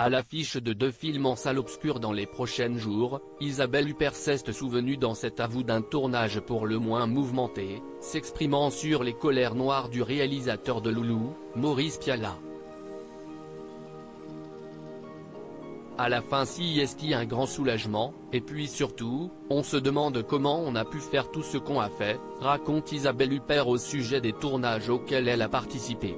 À l'affiche de 2 films en salle obscure dans les prochains jours, Isabelle Huppert s'est souvenue dans cet avou d'un tournage pour le moins mouvementé, s'exprimant sur les colères noires du réalisateur de Loulou, Maurice Pialat. À la fin CIST un grand soulagement, et puis surtout, on se demande comment on a pu faire tout ce qu'on a fait, raconte Isabelle Huppert au sujet des tournages auxquels elle a participé.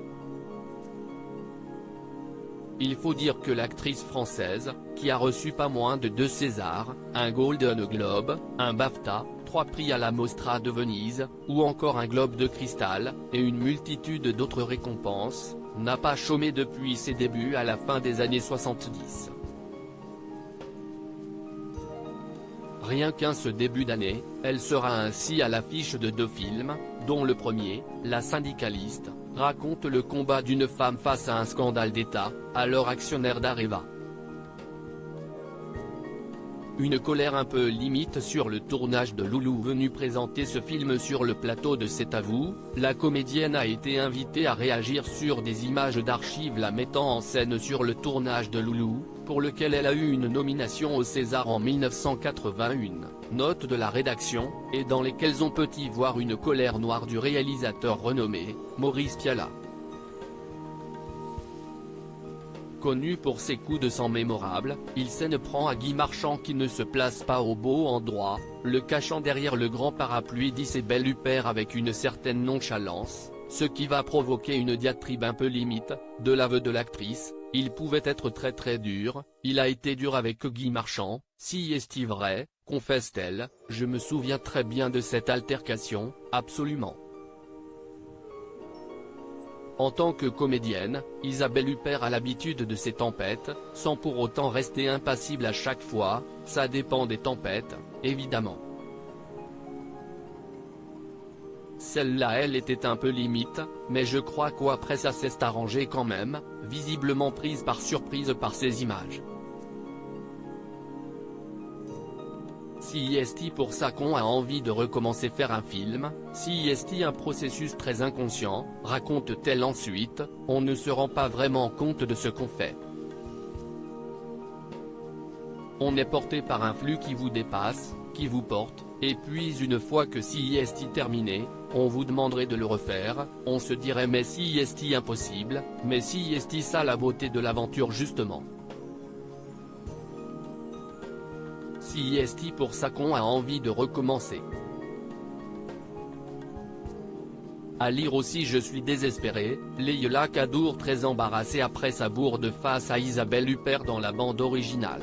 Il faut dire que l'actrice française, qui a reçu pas moins de 2 Césars, un Golden Globe, un BAFTA, 3 prix à la Mostra de Venise, ou encore un Globe de Cristal, et une multitude d'autres récompenses, n'a pas chômé depuis ses débuts à la fin des années 70. Rien qu'un ce début d'année, elle sera ainsi à l'affiche de 2 films, dont le premier, La syndicaliste, raconte le combat d'une femme face à un scandale d'État, alors actionnaire d'Areva. Une colère un peu limite sur le tournage de Loulou. Venue présenter ce film sur le plateau de cet avou, la comédienne a été invitée à réagir sur des images d'archives la mettant en scène sur le tournage de Loulou, pour lequel elle a eu une nomination au César en 1981, note de la rédaction, et dans lesquelles on peut y voir une colère noire du réalisateur renommé, Maurice Pialat. Connu pour ses coups de sang mémorables, il s'en prend à Guy Marchand qui ne se place pas au beau endroit, le cachant derrière le grand parapluie d'Isabelle Huppert avec une certaine nonchalance, ce qui va provoquer une diatribe un peu limite. De l'aveu de l'actrice, il pouvait être très dur, il a été dur avec Guy Marchand, si est-il vrai, confesse-t-elle, je me souviens très bien de cette altercation, absolument. En tant que comédienne, Isabelle Huppert a l'habitude de ces tempêtes, sans pour autant rester impassible à chaque fois, ça dépend des tempêtes, évidemment. Celle-là elle était un peu limite, mais je crois qu'après ça s'est arrangé quand même, visiblement prise par surprise par ces images. Si est pour ça qu'on a envie de recommencer faire un film, si est un processus très inconscient, raconte-t-elle ensuite, on ne se rend pas vraiment compte de ce qu'on fait. On est porté par un flux qui vous dépasse, qui vous porte, et puis une fois que si est terminé, on vous demanderait de le refaire, on se dirait mais si est impossible, mais si est ça la beauté de l'aventure justement. Si est pour ça qu'on a envie de recommencer. À lire aussi Je suis désespéré, Leïla Kadour très embarrassée après sa bourde face à Isabelle Huppert dans la bande originale.